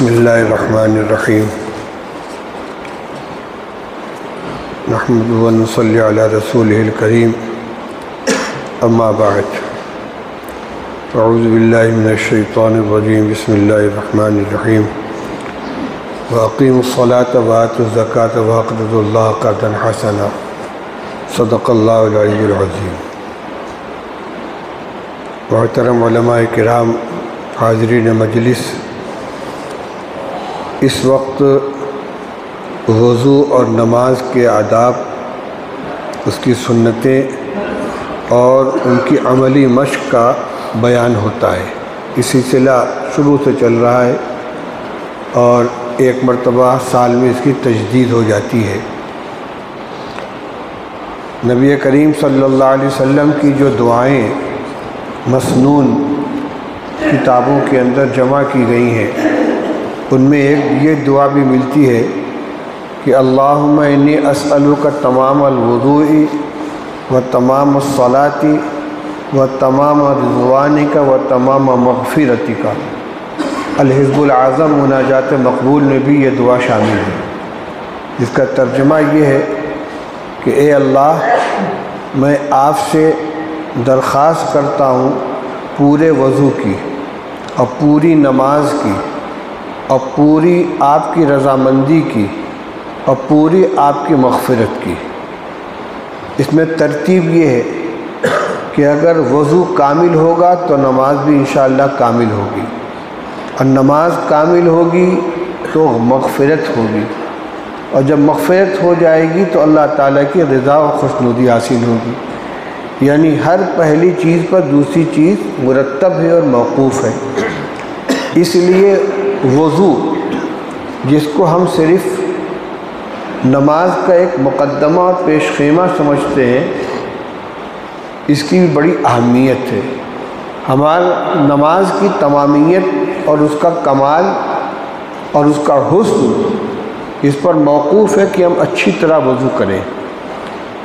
بسم اللہ الرحمن الرحیم نحمدہ و نصلی علی رسولہ الکریم اما بعد اعوذ باللہ من الشیطان الرجیم بسم اللہ الرحمن الرحیم وَأَقِيمُوا الصَّلَاةَ وَآتُوا الزَّكَاةَ وَأَقْرِضُوا اللَّهَ قَرْضًا حَسَنًا صدق اللہ العلی العظیم۔ محترم علماء کرام، حاضرین مجلس، اس وقت وضو اور نماز کے آداب، اس کی سنتیں اور ان کی عملی مشق کا بیان ہوتا ہے۔ یہ سلسلہ شروع سے چل رہا ہے اور ایک مرتبہ سال میں اس کی تجدید ہو جاتی ہے۔ نبی کریم صلی اللہ علیہ وسلم کی جو دعائیں مسنون کتابوں کے اندر جمع کی گئی ہیں، ان میں ایک یہ دعا بھی ملتی ہے کہ اللہم انی اسألک تمام الوضوء و تمام الصلاة و تمام رضوانک و تمام مغفرتک۔ الحزب العظم مناجات مقبول میں بھی یہ دعا شامل ہے، جس کا ترجمہ یہ ہے کہ اے اللہ، میں آپ سے درخواست کرتا ہوں پورے وضو کی اور پوری نماز کی اور پوری آپ کی رضامندی کی اور پوری آپ کی مغفرت کی۔ اس میں ترتیب یہ ہے کہ اگر وضو کامل ہوگا تو نماز بھی انشاءاللہ کامل ہوگی، اور نماز کامل ہوگی تو مغفرت ہوگی، اور جب مغفرت ہو جائے گی تو اللہ تعالیٰ کی رضا و خوشنودی حاصل ہوگی۔ یعنی ہر پہلی چیز پر دوسری چیز مرتب ہے اور موقوف ہے۔ اس لیے وضو، جس کو ہم صرف نماز کا ایک مقدمہ اور پیش خیمہ سمجھتے ہیں، اس کی بھی بڑی اہمیت ہے۔ ہماری نماز کی تمامیت اور اس کا کمال اور اس کا حسن اس پر موقوف ہے کہ ہم اچھی طرح وضو کریں۔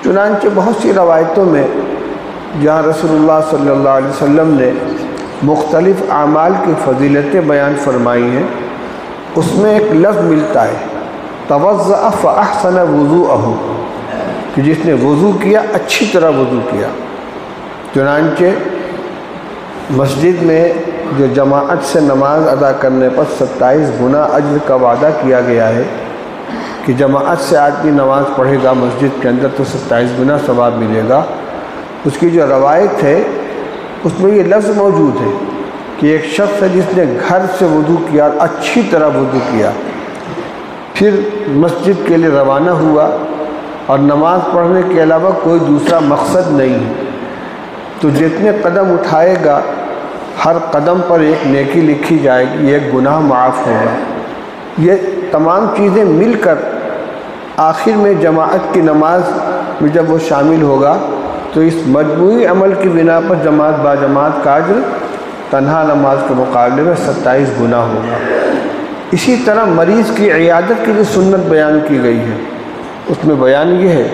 چنانچہ بہت سی روایتوں میں جہاں رسول اللہ صلی اللہ علیہ وسلم نے مختلف اعمال کی فضیلتیں بیان فرمائی ہیں، اس میں ایک لفظ ملتا ہے توضأ فأحسن وضوءہ، کہ جس نے وضو کیا اچھی طرح وضو کیا۔ چنانچہ مسجد میں جو جماعت سے نماز ادا کرنے پر 27 گنا اجر کا وعدہ کیا گیا ہے کہ جماعت سے آدمی نماز پڑھے گا مسجد کے اندر تو 27 گنا ثواب ملے گا، اس کی جو روایت ہے اس میں یہ لفظ موجود ہے کہ ایک شخص ہے جس نے گھر سے وضو کیا، اچھی طرح وضو کیا، پھر مسجد کے لیے روانہ ہوا اور نماز پڑھنے کے علاوہ کوئی دوسرا مقصد نہیں ہے، تو جتنے قدم اٹھائے گا ہر قدم پر ایک نیکی لکھی جائے گی، ایک گناہ معاف ہوگا۔ یہ تمام چیزیں مل کر آخر میں جماعت کی نماز میں جب وہ شامل ہوگا تو اس مجموعی عمل کی بنا پر جماعت با جماعت کا اجر تنہا نماز کے مقابلے میں 27 گنا ہوگا۔ اسی طرح مریض کی عیادت کی جو سنت بیان کی گئی ہے، اس میں بیان یہ ہے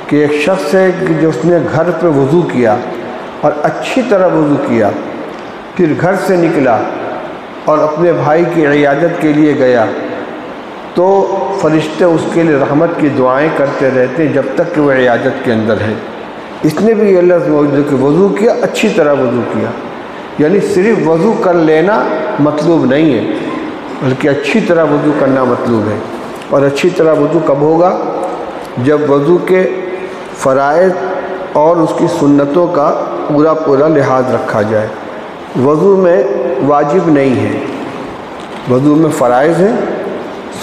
کہ ایک شخص ہے کہ جو اس نے گھر پہ وضو کیا اور اچھی طرح وضو کیا، پھر گھر سے نکلا اور اپنے بھائی کی عیادت کے لیے گیا، تو فرشتے اس کے لیے رحمت کی دعائیں کرتے رہتے ہیں جب تک کہ وہ عیادت کے اندر ہے۔ اس نے بھی یہ لفظ موجود ہے کہ وضو کیا، اچھی طرح وضو کیا، یعنی صرف وضو کر لینا مطلوب نہیں ہے بلکہ اچھی طرح وضو کرنا مطلوب ہے۔ اور اچھی طرح وضو کب ہوگا؟ جب وضو کے فرائض اور اس کی سنتوں کا پورا لحاظ رکھا جائے۔ وضو میں واجب نہیں ہے، وضو میں فرائض ہیں،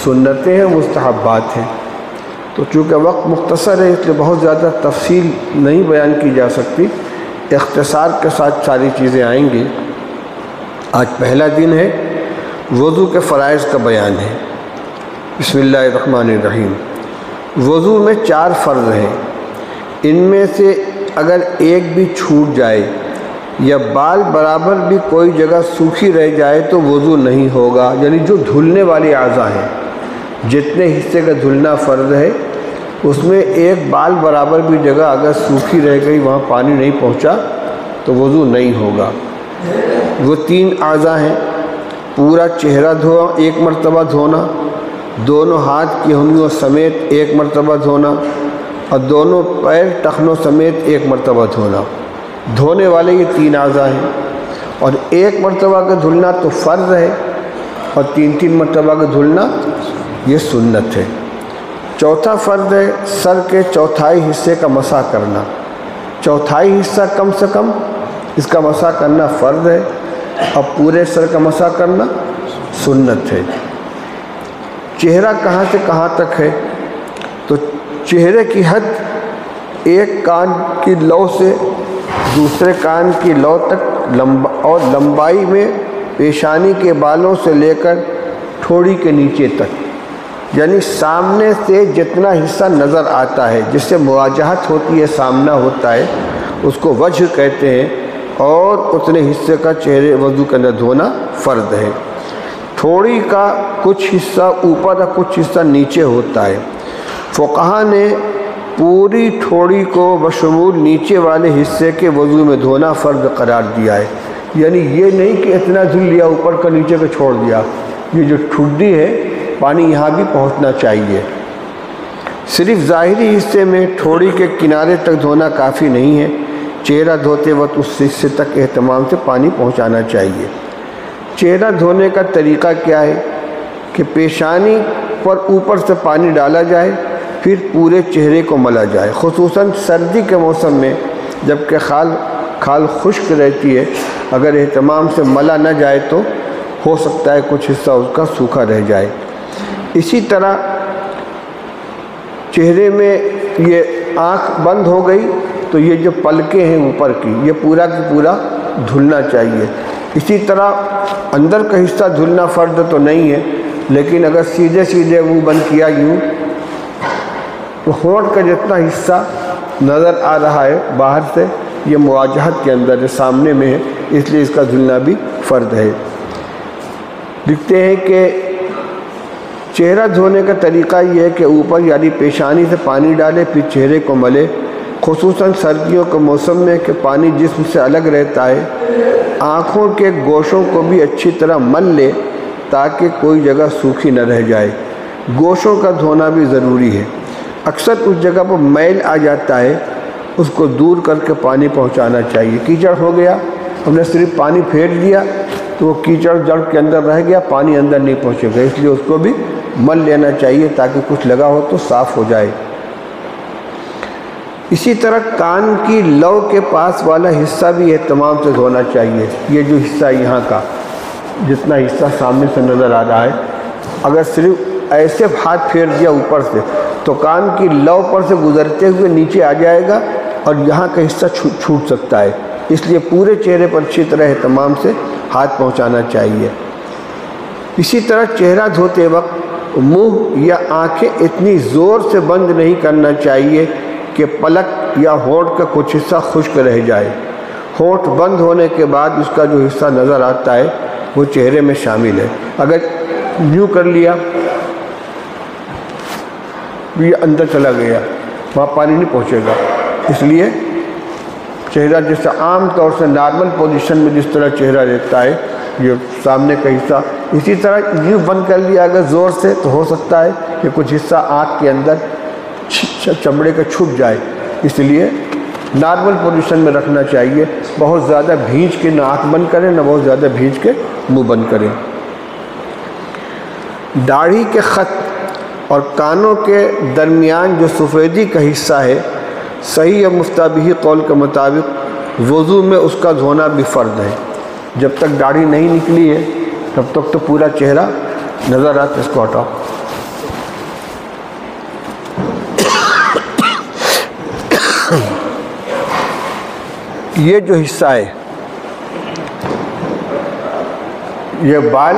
سنتیں ہیں، مستحبات ہیں۔ تو چونکہ وقت مختصر ہے اس لیے بہت زیادہ تفصیل نہیں بیان کی جا سکتی، اختصار کے ساتھ ساری چیزیں آئیں گی۔ آج پہلا دن ہے، وضو کے فرائض کا بیان ہے۔ بسم اللہ الرحمن الرحیم۔ وضو میں 4 فرض ہیں، ان میں سے اگر ایک بھی چھوٹ جائے یا بال برابر بھی کوئی جگہ سوکھی رہ جائے تو وضو نہیں ہوگا۔ یعنی جو دھلنے والی اعضاء ہیں، جتنے حصے کا دھلنا فرض ہے، اس میں ایک بال برابر بھی جگہ اگر سوکھی رہ گئی، وہاں پانی نہیں پہنچا تو وضو نہیں ہوگا۔ وہ 3 اعضاء ہیں، پورا چہرہ دھو ایک مرتبہ دھونا، دونوں ہاتھ کی انگلیوں سمیت ایک مرتبہ دھونا، اور دونوں پیر ٹخنوں سمیت ایک مرتبہ دھونا۔ دھونے والے یہ 3 اعضاء ہیں، اور ایک مرتبہ کا دھلنا تو فرض ہے، اور 3 مرتبہ کا دھلنا یہ سنت ہے۔ چوتھا فرض ہے سر کے چوتھائی حصے کا مسح کرنا، چوتھائی حصہ کم سے کم اس کا مسح کرنا فرض ہے، اور پورے سر کا مسح کرنا سنت ہے۔ چہرہ کہاں سے کہاں تک ہے؟ تو چہرے کی حد ایک کان کی لو سے دوسرے کان کی لو تک اور لمبائی میں پیشانی کے بالوں سے لے کر ٹھوڑی کے نیچے تک، یعنی سامنے سے جتنا حصہ نظر آتا ہے، جس سے مواجہت ہوتی ہے، سامنا ہوتا ہے، اس کو وجہ کہتے ہیں، اور اتنے حصے کا چہرے وضو کے اندر دھونا فرض ہے۔ ٹھوڑی کا کچھ حصہ اوپر اور کچھ حصہ نیچے ہوتا ہے۔ فقہا نے پوری ٹھوڑی کو بشمول نیچے والے حصے کے وضو میں دھونا فرض قرار دیا ہے، یعنی یہ نہیں کہ اتنا دھل لیا اوپر کا نیچے کو چھوڑ دیا، یہ جو ٹھڈی ہے پانی یہاں بھی پہنچنا چاہیے۔ صرف ظاہری حصے میں ٹھوڑی کے کنارے تک دھونا کافی نہیں ہے، چہرہ دھوتے وقت اس حصے تک اہتمام سے پانی پہنچانا چاہیے۔ چہرہ دھونے کا طریقہ کیا ہے کہ پیشانی پر اوپر سے پانی ڈالا جائے، پھر پورے چہرے کو ملا جائے، خصوصاً سردی کے موسم میں جبکہ کھال خشک رہتی ہے، اگر اہتمام سے ملا نہ جائے تو ہو سکتا ہے کچھ حصہ اس کا سوکھا رہ جائے۔ اسی طرح چہرے میں یہ آنکھ بند ہو گئی تو یہ جو پلکیں ہیں اوپر کی، یہ پورا کی پورا دھلنا چاہیے۔ اسی طرح اندر کا حصہ دھلنا فرض تو نہیں ہے، لیکن اگر سیدھے سیدھے منہ بند کیا یوں تو ہونٹ کا جتنا حصہ نظر آ رہا ہے باہر سے، یہ مواجہت کے اندر ہے، سامنے میں ہے، اس لیے اس کا دھلنا بھی فرض ہے۔ لکھتے ہیں کہ چہرہ دھونے کا طریقہ یہ ہے کہ اوپر یعنی پیشانی سے پانی ڈالے، پھر چہرے کو ملے، خصوصاً سردیوں کے موسم میں کہ پانی جسم سے الگ رہتا ہے۔ آنکھوں کے گوشوں کو بھی اچھی طرح مل لے تاکہ کوئی جگہ سوکھی نہ رہ جائے۔ گوشوں کا دھونا بھی ضروری ہے، اکثر اس جگہ پر میل آ جاتا ہے، اس کو دور کر کے پانی پہنچانا چاہیے۔ کیچڑ ہو گیا، ہم نے صرف پانی پھیر دیا تو وہ کیچڑ جڑ کے اندر رہ گیا، پانی اندر نہیں پہنچے گا، اس لیے اس کو بھی مل لینا چاہیے تاکہ کچھ لگا ہو تو صاف ہو جائے۔ اسی طرح کان کی لو کے پاس والا حصہ بھی اہتمام سے دھونا چاہیے۔ یہ جو حصہ یہاں کا جتنا حصہ سامنے سے نظر آ رہا ہے، اگر صرف ایسے ہاتھ پھیر دیا اوپر سے تو کان کی لو پر سے گزرتے ہوئے نیچے آ جائے گا اور یہاں کا حصہ چھوٹ سکتا ہے، اس لیے پورے چہرے پر اچھی طرح اہتمام سے ہاتھ پہنچانا چاہیے۔ اسی طرح چہرہ دھوتے وقت منہ یا آنکھیں اتنی زور سے بند نہیں کرنا چاہیے کہ پلک یا ہونٹ کا کچھ حصہ خشک رہ جائے۔ ہونٹ بند ہونے کے بعد اس کا جو حصہ نظر آتا ہے وہ چہرے میں شامل ہے۔ اگر یوں کر لیا یہ اندر چلا گیا، وہاں پانی نہیں پہنچے گا، اس لیے چہرہ جیسے عام طور سے نارمل پوزیشن میں جس طرح چہرہ رہتا ہے، یہ سامنے کا حصہ اسی طرح یوں بند کر لیا اگر زور سے تو ہو سکتا ہے کہ کچھ حصہ آنکھ کے اندر چمڑے کا چھپ جائے، اس لیے نارمل پوزیشن میں رکھنا چاہیے۔ بہت زیادہ بھینچ کے نہ آنکھ بند کریں، نہ بہت زیادہ بھینچ کے منہ بند کریں۔ داڑھی کے خط اور کانوں کے درمیان جو سفیدی کا حصہ ہے، صحیح اور مفتابی قول کے مطابق وضو میں اس کا دھونا بھی فرض ہے۔ جب تک داڑھی نہیں نکلی ہے تب تک تو پورا چہرہ نظر آتا ہے۔ اس کو ہٹاؤ۔ یہ جو حصہ ہے، یہ بال،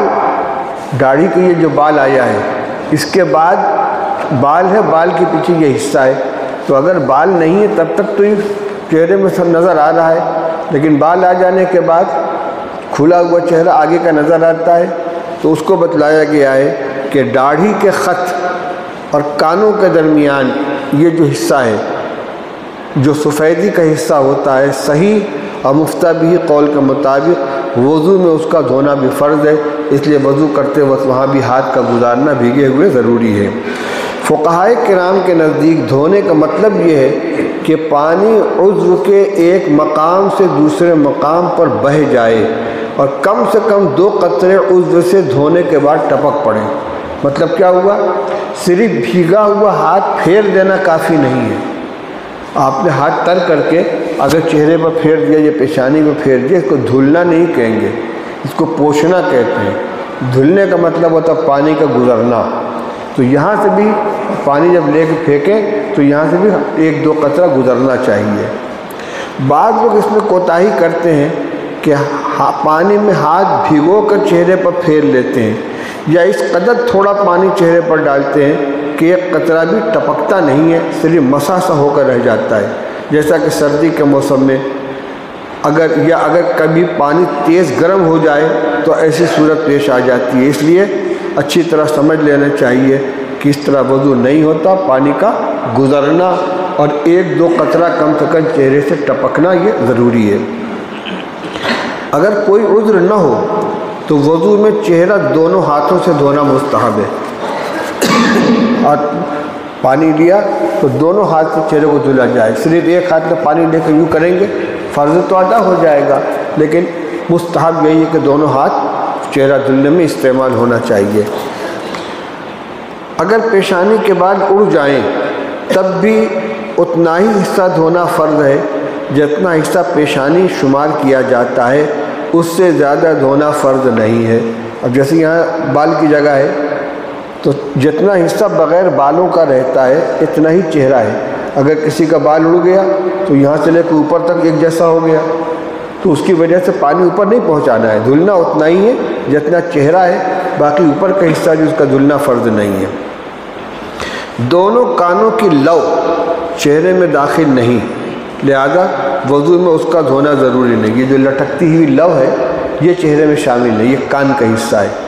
داڑھی کے یہ جو بال آیا ہے، اس کے بعد بال ہے، بال کے پیچھے یہ حصہ ہے، تو اگر بال نہیں ہے تب تک تو یہ چہرے میں سب نظر آ رہا ہے، لیکن بال آ جانے کے بعد کھلا ہوا چہرہ آگے کا نظر آتا ہے، تو اس کو بتلایا گیا ہے کہ داڑھی کے خط اور کانوں کے درمیان یہ جو حصہ ہے، جو سفیدی کا حصہ ہوتا ہے، صحیح اور مفتابی قول کے مطابق وضو میں اس کا دھونا بھی فرض ہے، اس لیے وضو کرتے وقت وہاں بھی ہاتھ کا گزارنا بھیگے ہوئے ضروری ہے۔ فقہائے کرام کے نزدیک دھونے کا مطلب یہ ہے کہ پانی عضو کے ایک مقام سے دوسرے مقام پر بہہ جائے اور کم سے کم 2 قطرے عضو سے دھونے کے بعد ٹپک پڑیں۔ مطلب کیا ہوا؟ صرف بھیگا ہوا ہاتھ پھیر دینا کافی نہیں ہے۔ آپ نے ہاتھ تر کر کے اگر چہرے پر پھیر دیا یا پیشانی پر پھیر دیا، اس کو دھلنا نہیں کہیں گے، اس کو پوچھنا کہتے ہیں۔ دھلنے کا مطلب ہوتا ہے پانی کا گزرنا۔ تو یہاں سے بھی پانی جب لے کے پھینکیں تو یہاں سے بھی 1-2 قطرہ گزرنا چاہیے۔ بعض لوگ اس میں کوتاہی کرتے ہیں کہ پانی میں ہاتھ بھگو کر چہرے پر پھیر لیتے ہیں، یا اس قدر تھوڑا پانی چہرے پر ڈالتے ہیں کہ 1 قطرہ بھی ٹپکتا نہیں ہے، صرف مسا سا ہو کر رہ جاتا ہے، جیسا کہ سردی کے موسم میں اگر کبھی پانی تیز گرم ہو جائے تو ایسی صورت پیش آ جاتی ہے۔ اس لیے اچھی طرح سمجھ لینا چاہیے کہ اس طرح وضو نہیں ہوتا، پانی کا گزرنا اور 1-2 قطرہ کم سے کم چہرے سے ٹپکنا یہ ضروری ہے۔ اگر کوئی عذر نہ ہو تو وضو میں چہرہ دونوں ہاتھوں سے دھونا مستحب ہے۔ اور پانی لیا تو دونوں ہاتھ سے چہرے کو دھلا جائے۔ صرف ایک ہاتھ میں پانی لے کر یوں کریں گے فرض تو ادا ہو جائے گا، لیکن مستحب یہی ہے کہ دونوں ہاتھ چہرہ دھلنے میں استعمال ہونا چاہیے۔ اگر پیشانی کے بال اڑ جائیں تب بھی اتنا ہی حصہ دھونا فرض ہے جتنا حصہ پیشانی شمار کیا جاتا ہے، اس سے زیادہ دھونا فرض نہیں ہے۔ اب جیسے یہاں بال کی جگہ ہے تو جتنا حصہ بغیر بالوں کا رہتا ہے اتنا ہی چہرہ ہے۔ اگر کسی کا بال اڑ گیا تو یہاں سے لے کے اوپر تک ایک جیسا ہو گیا تو اس کی وجہ سے پانی اوپر نہیں پہنچانا ہے، دھلنا اتنا ہی ہے جتنا چہرہ ہے، باقی اوپر کا حصہ جو اس کا دھلنا فرض نہیں ہے۔ دونوں کانوں کی لو چہرے میں داخل نہیں، لہذا وضو میں اس کا دھونا ضروری نہیں۔ یہ جو لٹکتی ہوئی لو ہے یہ چہرے میں شامل نہیں، یہ کان کا حصہ ہے۔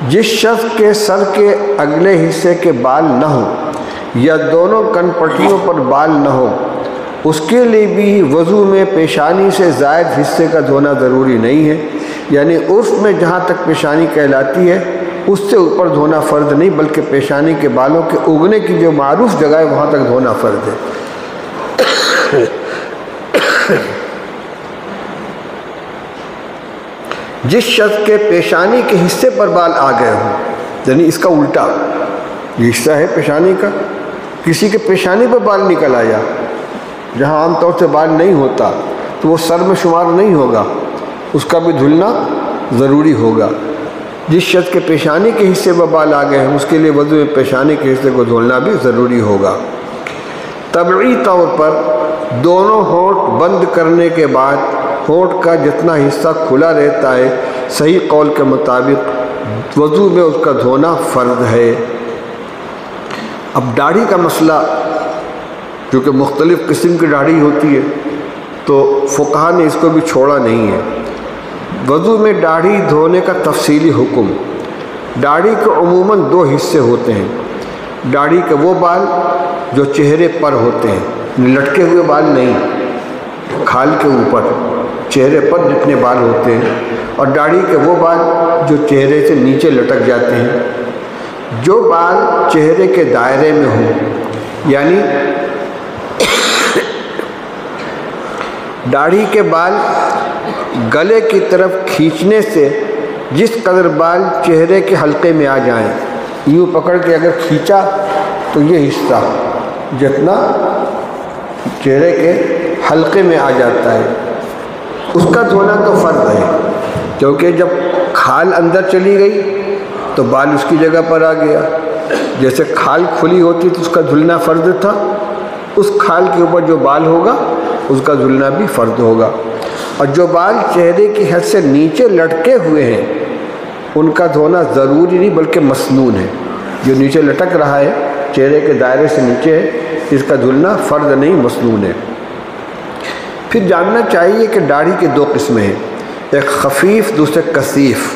جس شخص کے سر کے اگلے حصے کے بال نہ ہوں یا دونوں کن پٹیوں پر بال نہ ہو، اس کے لیے بھی وضو میں پیشانی سے زائد حصے کا دھونا ضروری نہیں ہے، یعنی عرف میں جہاں تک پیشانی کہلاتی ہے اس سے اوپر دھونا فرض نہیں، بلکہ پیشانی کے بالوں کے اگنے کی جو معروف جگہ ہے وہاں تک دھونا فرض ہے۔ جس شخص کے پیشانی کے حصے پر بال آ گئے ہوں، یعنی اس کا الٹا، یہ حصہ ہے پیشانی کا، کسی کے پیشانی پر بال نکل آیا جہاں عام طور سے بال نہیں ہوتا تو وہ سر میں شمار نہیں ہوگا، اس کا بھی دھلنا ضروری ہوگا۔ جس شخص کے پیشانی کے حصے پر بال آ گئے ہیں اس کے لیے وضو میں پیشانی کے حصے کو دھولنا بھی ضروری ہوگا۔ طبعی طور پر دونوں ہونٹ بند کرنے کے بعد ہونٹ کا جتنا حصہ کھلا رہتا ہے صحیح قول کے مطابق وضو میں اس کا دھونا فرض ہے۔ اب داڑھی کا مسئلہ، کیونکہ مختلف قسم کی داڑھی ہوتی ہے تو فقہا نے اس کو بھی چھوڑا نہیں ہے۔ وضو میں داڑھی دھونے کا تفصیلی حکم۔ داڑھی کے عموماً 2 حصے ہوتے ہیں۔ داڑھی کے وہ بال جو چہرے پر ہوتے ہیں، لٹکے ہوئے بال نہیں، کھال کے اوپر چہرے پر جتنے بال ہوتے ہیں، اور داڑھی کے وہ بال جو چہرے سے نیچے لٹک جاتے ہیں۔ جو بال چہرے کے دائرے میں ہوں، یعنی داڑھی کے بال گلے کی طرف کھینچنے سے جس قدر بال چہرے کے حلقے میں آ جائیں، یوں پکڑ کے اگر کھینچا تو یہ حصہ جتنا چہرے کے حلقے میں آ جاتا ہے اس کا دھونا تو فرض ہے، کیونکہ جب کھال اندر چلی گئی تو بال اس کی جگہ پر آ گیا۔ جیسے کھال کھلی ہوتی تو اس کا دھلنا فرض تھا، اس کھال کے اوپر جو بال ہوگا اس کا دھلنا بھی فرض ہوگا۔ اور جو بال چہرے کی حد سے نیچے لٹکے ہوئے ہیں ان کا دھونا ضروری نہیں بلکہ مسنون ہے۔ جو نیچے لٹک رہا ہے چہرے کے دائرے سے نیچے ہے، اس کا دھلنا فرض نہیں، مسنون ہے۔ پھر جاننا چاہیے کہ داڑھی کے 2 قسمیں ہیں، ایک خفیف، دوسرے کثیف۔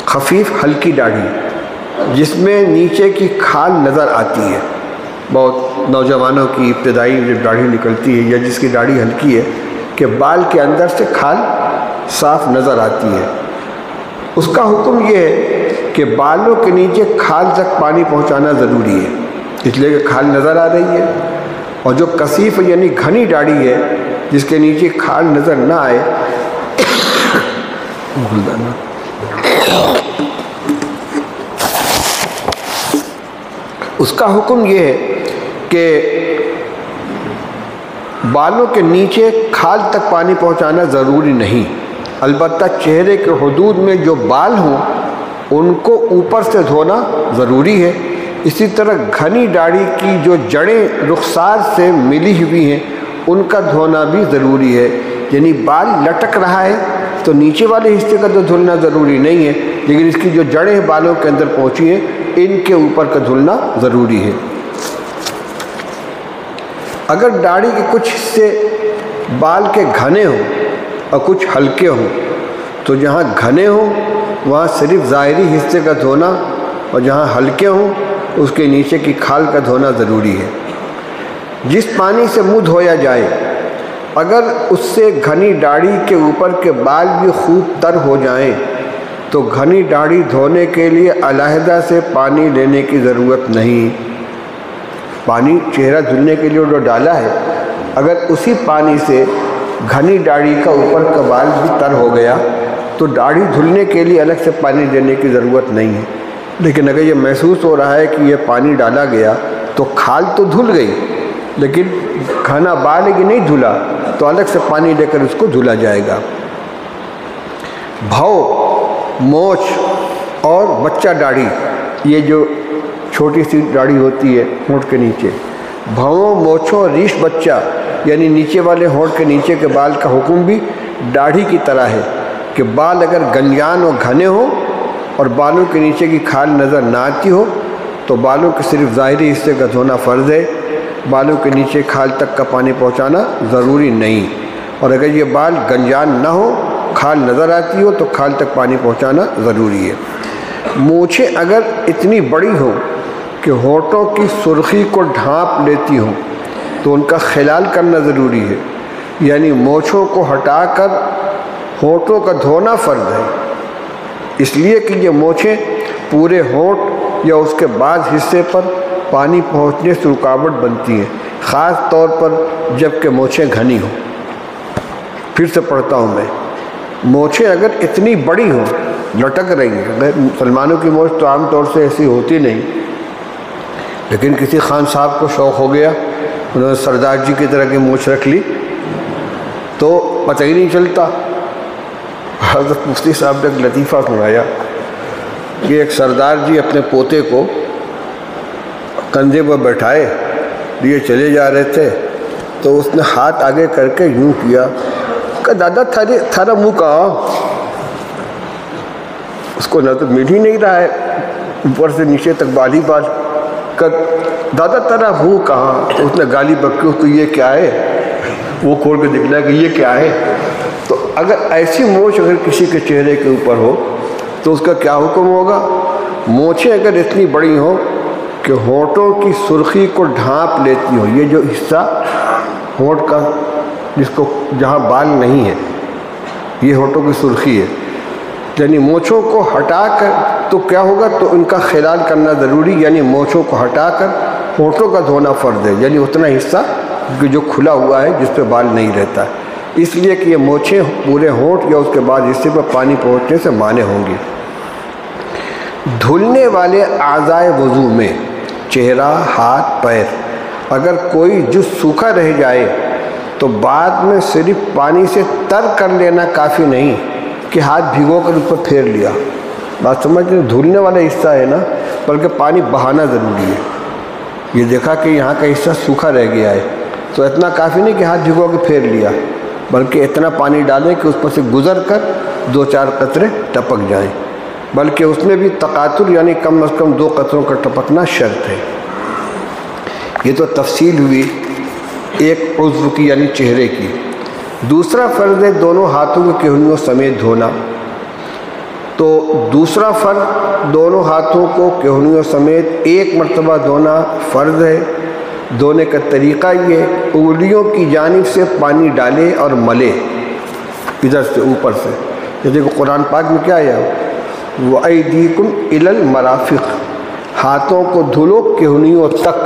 خفیف ہلکی داڑھی جس میں نیچے کی کھال نظر آتی ہے، بہت نوجوانوں کی ابتدائی جو داڑھی نکلتی ہے یا جس کی داڑھی ہلکی ہے کہ بال کے اندر سے کھال صاف نظر آتی ہے، اس کا حکم یہ ہے کہ بالوں کے نیچے کھال تک پانی پہنچانا ضروری ہے، اس لیے کہ کھال نظر آ رہی ہے، اور جو کثیف یعنی گھنی داڑھی ہے جس کے نیچے کھال نظر نہ آئے اس کا حکم یہ ہے کہ بالوں کے نیچے کھال تک پانی پہنچانا ضروری نہیں، البتہ چہرے کے حدود میں جو بال ہوں ان کو اوپر سے دھونا ضروری ہے۔ اسی طرح گھنی داڑھی کی جو جڑیں رخسار سے ملی ہوئی ہیں ان کا دھونا بھی ضروری ہے، یعنی بال لٹک رہا ہے تو نیچے والے حصے کا تو دھلنا ضروری نہیں ہے، لیکن اس کی جو جڑیں بالوں کے اندر پہنچی ہیں ان کے اوپر کا دھلنا ضروری ہے۔ اگر داڑھی کے کچھ حصے بال کے گھنے ہوں اور کچھ ہلکے ہوں تو جہاں گھنے ہوں وہاں صرف ظاہری حصے کا دھونا، اور جہاں ہلکے ہوں اس کے نیچے کی کھال کا دھونا ضروری ہے۔ جس پانی سے منہ دھویا جائے اگر اس سے گھنی داڑھی کے اوپر کے بال بھی خوب تر ہو جائیں تو گھنی داڑھی دھونے کے لیے علیحدہ سے پانی لینے کی ضرورت نہیں۔ پانی چہرہ دھلنے کے لیے جو ڈالا ہے، اگر اسی پانی سے گھنی داڑھی کا اوپر کا بال بھی تر ہو گیا تو داڑھی دھلنے کے لیے الگ سے پانی دینے کی ضرورت نہیں ہے، لیکن اگر یہ محسوس ہو رہا ہے کہ یہ پانی ڈالا گیا تو کھال تو دھل گئی لیکن گھنا بال ہے کہ نہیں دھلا تو الگ سے پانی لے کر اس کو دھلا جائے گا۔ بھو، مونچھ اور بچہ داڑھی، یہ جو چھوٹی سی داڑھی ہوتی ہے ہونٹ کے نیچے، بھووں، مونچھوں اور ریش بچہ یعنی نیچے والے ہونٹ کے نیچے کے بال کا حکم بھی داڑھی کی طرح ہے کہ بال اگر گنجان اور گھنے ہوں اور بالوں کے نیچے کی کھال نظر نہ آتی ہو تو بالوں کے صرف ظاہری حصے کا دھونا فرض ہے، بالوں کے نیچے کھال تک کا پانی پہنچانا ضروری نہیں، اور اگر یہ بال گنجان نہ ہو، کھال نظر آتی ہو تو کھال تک پانی پہنچانا ضروری ہے۔ مونچھیں اگر اتنی بڑی ہوں کہ ہونٹوں کی سرخی کو ڈھانپ لیتی ہوں تو ان کا خلال کرنا ضروری ہے، یعنی مونچھوں کو ہٹا کر ہونٹوں کا دھونا فرض ہے، اس لیے کہ یہ مونچھیں پورے ہونٹ یا اس کے بعض حصے پر پانی پہنچنے سے رکاوٹ بنتی ہیں، خاص طور پر جب کہ مونچھیں گھنی ہوں۔ پھر سے پڑھتا ہوں میں، مونچھیں اگر اتنی بڑی ہوں، لٹک رہی ہیں، مسلمانوں کی مونچھ تو عام طور سے ایسی ہوتی نہیں، لیکن کسی خان صاحب کو شوق ہو گیا، انہوں نے سردار جی کی طرح کی مونچھ رکھ لی تو پتہ ہی نہیں چلتا۔ حضرت مفتی صاحب نے ایک لطیفہ سنایا کہ ایک سردار جی اپنے پوتے کو کندھے پر بیٹھائے لیے چلے جا رہے تھے تو اس نے ہاتھ آگے کر کے یوں کیا کہ دادا تھارا منہ کہاں؟ اس کو نہ تو مل ہی نہیں رہا ہے، اوپر سے نیچے تک بال ہی بال، کہ دادا تیرا منہ کہاں؟ تو اس نے گالی بکی اس کو، یہ کیا ہے؟ وہ کھول کے دکھلایا کہ یہ کیا ہے؟ تو اگر ایسی مونچھ اگر کسی کے چہرے کے اوپر ہو تو اس کا کیا حکم ہوگا؟ مونچھیں اگر اتنی بڑی ہوں کہ ہونٹوں کی سرخی کو ڈھانپ لیتی ہوں، یہ جو حصہ ہونٹ کا جس کو جہاں بال نہیں ہے یہ ہونٹوں کی سرخی ہے، یعنی مونچھوں کو ہٹا کر تو کیا ہوگا؟ تو ان کا خلال کرنا ضروری، یعنی مونچھوں کو ہٹا کر ہونٹوں کا دھونا فرض ہے، یعنی اتنا حصہ جو کھلا ہوا ہے جس پہ بال نہیں رہتا ہے، اس لیے کہ یہ مونچھیں پورے ہونٹ یا اس کے بعد حصے پر پانی پہنچنے سے مانع ہوں گی۔ دھلنے والے اعضائے وضو میں چہرہ، ہاتھ، پیر، اگر کوئی جز سوکھا رہ جائے تو بعد میں صرف پانی سے تر کر لینا کافی نہیں کہ ہاتھ بھگو کر اس پر پھیر لیا، بات سمجھ لیں، دھلنے والا حصہ ہے نا، بلکہ پانی بہانا ضروری ہے۔ یہ دیکھا کہ یہاں کا حصہ سوکھا رہ گیا ہے تو اتنا کافی نہیں کہ ہاتھ بھگو کے پھیر لیا، بلکہ اتنا پانی ڈالیں کہ اس پر سے گزر کر 2-4 قطرے ٹپک جائیں، بلکہ اس میں بھی تقاطر یعنی کم از کم 2 قطروں کا ٹپکنا شرط ہے۔ یہ تو تفصیل ہوئی ایک عضو کی یعنی چہرے کی۔ دوسرا فرض ہے دونوں ہاتھوں کے کہنیوں سمیت دھونا، تو دوسرا فرض دونوں ہاتھوں کو کہنیوں سمیت ایک مرتبہ دھونا فرض ہے۔ دھونے کا طریقہ یہ، انگلیوں کی جانب سے پانی ڈالے اور ملے ادھر سے اوپر سے، جیسے کہ قرآن پاک میں کیا ہے، وَأَيْدِيكُمْ إِلَى الْمَرَافِقِ، ہاتھوں کو دھلو کہنیوں تک۔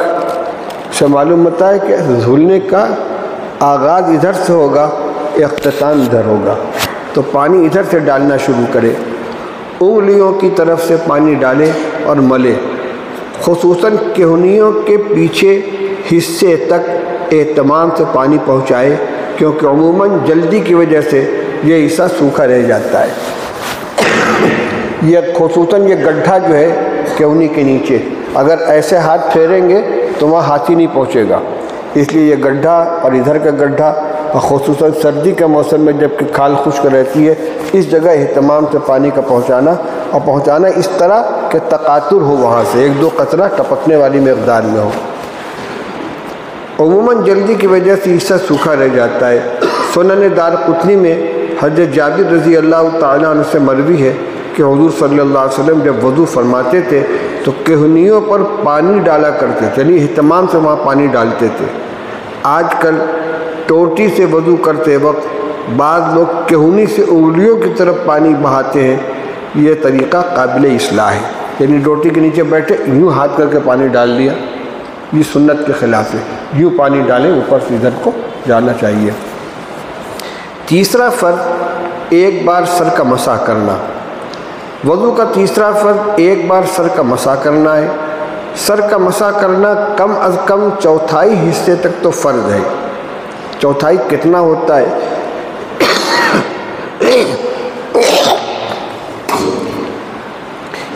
سے معلوم ہوتا ہے کہ دھلنے کا آغاز ادھر سے ہوگا، اختتام ادھر ہوگا، تو پانی ادھر سے ڈالنا شروع کرے، انگلیوں کی طرف سے پانی ڈالے اور ملے، خصوصاً کہنیوں کے پیچھے حصے تک اہتمام سے پانی پہنچائے، کیونکہ عموماً جلدی کی وجہ سے یہ حصہ سوکھا رہ جاتا ہے۔ یہ خصوصاً یہ گڈھا جو ہے کہنی کے نیچے، اگر ایسے ہاتھ پھیریں گے تو وہاں ہاتھ ہی نہیں پہنچے گا، اس لیے یہ گڈھا اور ادھر کا گڈھا، اور خصوصاً سردی کے موسم میں جب کہ کھال خشک رہتی ہے، اس جگہ اہتمام سے پانی کا پہنچانا، اور پہنچانا اس طرح کہ تقاطر ہو، وہاں سے ایک دو قطرہ ٹپکنے والی مقدار میں ہو۔ عموماً جلدی کی وجہ سے حصہ سوکھا رہ جاتا ہے۔ سنن دارقطنی میں حضرت جابر رضی اللہ تعالیٰ عنہ سے مروی ہے کہ حضور صلی اللہ علیہ وسلم جب وضو فرماتے تھے تو کہنیوں پر پانی ڈالا کرتے تھے، یعنی اہتمام سے وہاں پانی ڈالتے تھے۔ آج کل ٹوٹی سے وضو کرتے وقت بعض لوگ کہنی سے انگلیوں کی طرف پانی بہاتے ہیں، یہ طریقہ قابل اصلاح ہے، یعنی ڈوٹی کے نیچے بیٹھے یوں ہاتھ کر کے پانی ڈال دیا، یہ سنت کے خلاف ہے، یوں پانی ڈالیں اوپر سے ادھر کو جانا چاہیے۔ تیسرا فرض ایک بار سر کا مسح کرنا۔ وضو کا تیسرا فرض ایک بار سر کا مسح کرنا ہے۔ سر کا مسح کرنا کم از کم چوتھائی حصے تک تو فرض ہے۔ چوتھائی کتنا ہوتا ہے؟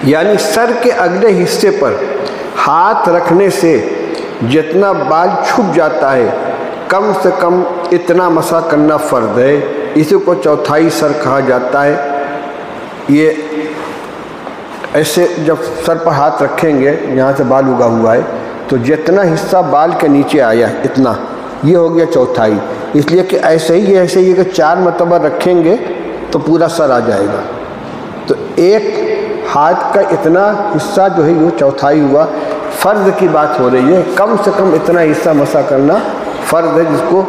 یعنی سر کے اگلے حصے پر ہاتھ رکھنے سے جتنا بال چھپ جاتا ہے کم سے کم اتنا مسح کرنا فرض ہے، اسی کو چوتھائی سر کہا جاتا ہے۔ یہ ایسے جب سر پر ہاتھ رکھیں گے، یہاں سے بال اگا ہوا ہے تو جتنا حصہ بال کے نیچے آیا اتنا، یہ ہو گیا چوتھائی، اس لیے کہ ایسے ہی کہ 4 مرتبہ رکھیں گے تو پورا سر آ جائے گا، تو ایک ہاتھ کا اتنا حصہ جو ہے یہ چوتھائی ہوا۔ فرض کی بات ہو رہی ہے، کم سے کم اتنا حصہ مسح کرنا فرض ہے، جس کو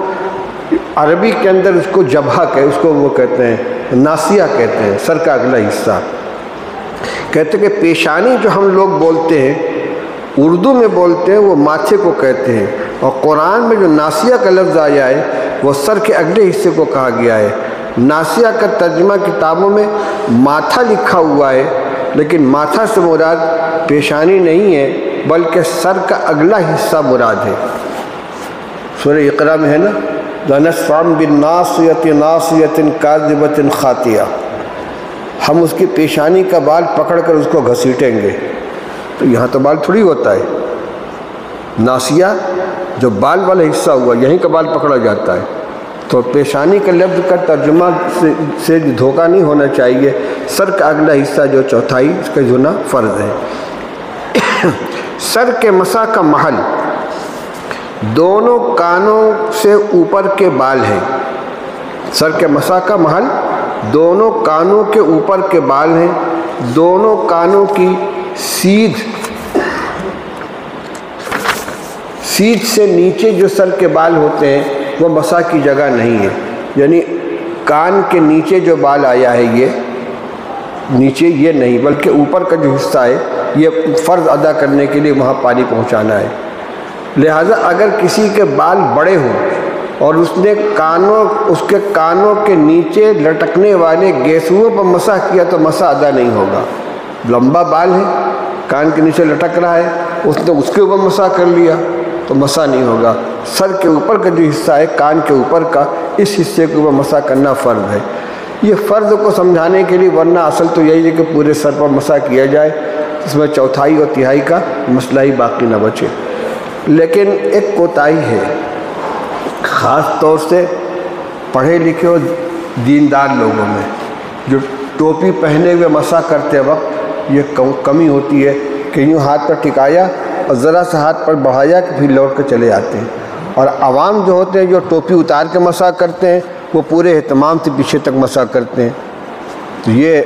عربی کے اندر اس کو جبہہ اس کو وہ کہتے ہیں، ناسیہ کہتے ہیں، سر کا اگلا حصہ۔ کہتے ہیں کہ پیشانی جو ہم لوگ بولتے ہیں، اردو میں بولتے ہیں، وہ ماتھے کو کہتے ہیں، اور قرآن میں جو ناسیہ کا لفظ آیا ہے وہ سر کے اگلے حصے کو کہا گیا ہے۔ ناسیہ کا ترجمہ کتابوں میں ماتھا لکھا ہوا ہے، لیکن ماتھا سے مراد پیشانی نہیں ہے بلکہ سر کا اگلا حصہ مراد ہے۔ سورہ اقرا میں ہے نا، لَنَسْفَعًا بِالنَّاصِيَةِ نَاصِيَةٍ كَاذِبَةٍ خَاطِئَةٍ، ہم اس کی پیشانی کا بال پکڑ کر اس کو گھسیٹیں گے، تو یہاں تو بال تھوڑی ہوتا ہے، ناسیہ جو بال والا حصہ ہوا یہیں کا بال پکڑا جاتا ہے، تو پیشانی کے لفظ کا ترجمہ سے دھوکہ نہیں ہونا چاہیے۔ سر کا اگلا حصہ جو چوتھائی اس کا ہونا فرض ہے۔ سر کے مسح کا محل دونوں کانوں سے اوپر کے بال ہیں۔ سر کے مسح کا محل دونوں کانوں کے اوپر کے بال ہیں۔ دونوں کانوں کی سیدھ سے نیچے جو سر کے بال ہوتے ہیں وہ مسح کی جگہ نہیں ہے، یعنی کان کے نیچے جو بال آیا ہے یہ نیچے یہ نہیں، بلکہ اوپر کا جو حصہ ہے یہ فرض ادا کرنے کے لیے وہاں پانی پہنچانا ہے۔ لہٰذا اگر کسی کے بال بڑے ہوں اور اس نے اس کے کانوں کے نیچے لٹکنے والے گیسوؤں پر مسح کیا تو مسح ادا نہیں ہوگا۔ لمبا بال ہے، کان کے نیچے لٹک رہا ہے، اس نے اس کے اوپر مسح کر لیا تو مسح نہیں ہوگا۔ سر کے اوپر کا جو حصہ ہے کان کے اوپر کا، اس حصے کے اوپر مسح کرنا فرض ہے۔ یہ فرض کو سمجھانے کے لیے، ورنہ اصل تو یہی ہے کہ پورے سر پر مسح کیا جائے، اس میں چوتھائی اور تہائی کا مسئلہ ہی باقی نہ بچے۔ لیکن ایک کوتاہی ہے، خاص طور سے پڑھے لکھے اور دیندار لوگوں میں، جو ٹوپی پہنے ہوئے مسح کرتے وقت یہ کمی ہوتی ہے کہ یوں ہاتھ پر ٹکایا اور ذرا سا ہاتھ پر بڑھایا کہ پھر لوٹ کے چلے جاتے ہیں، اور عوام جو ہوتے ہیں جو ٹوپی اتار کے مسح کرتے ہیں وہ پورے اہتمام سے پیچھے تک مسح کرتے ہیں، تو یہ